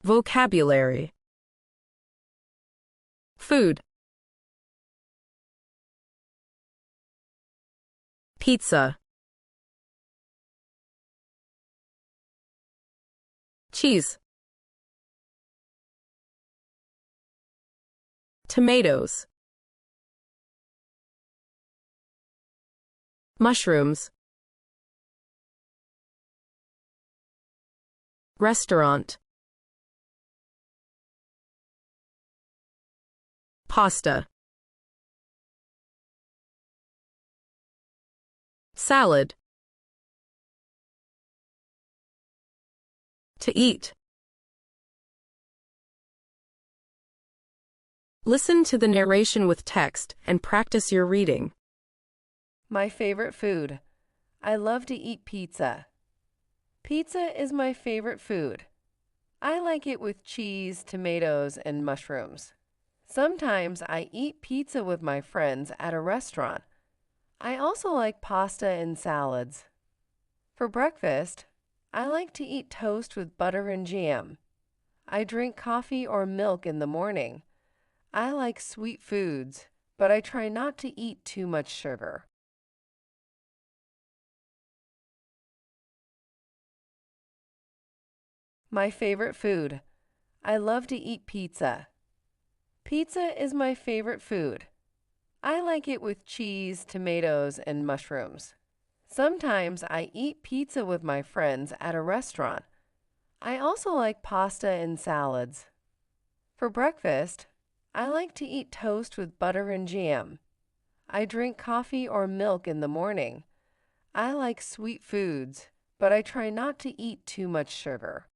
Vocabulary. Food. Pizza. Cheese. Tomatoes. Mushrooms. Restaurant. Pasta. Salad. To eat. Listen to the narration with text and practice your reading. My favorite food. I love to eat pizza. Pizza is my favorite food. I like it with cheese, tomatoes, and mushrooms. Sometimes I eat pizza with my friends at a restaurant. I also like pasta and salads. For breakfast, I like to eat toast with butter and jam. I drink coffee or milk in the morning. I like sweet foods, but I try not to eat too much sugar. My favorite food. I love to eat pizza. Pizza is my favorite food. I like it with cheese, tomatoes, and mushrooms. Sometimes I eat pizza with my friends at a restaurant. I also like pasta and salads. For breakfast, I like to eat toast with butter and jam. I drink coffee or milk in the morning. I like sweet foods, but I try not to eat too much sugar.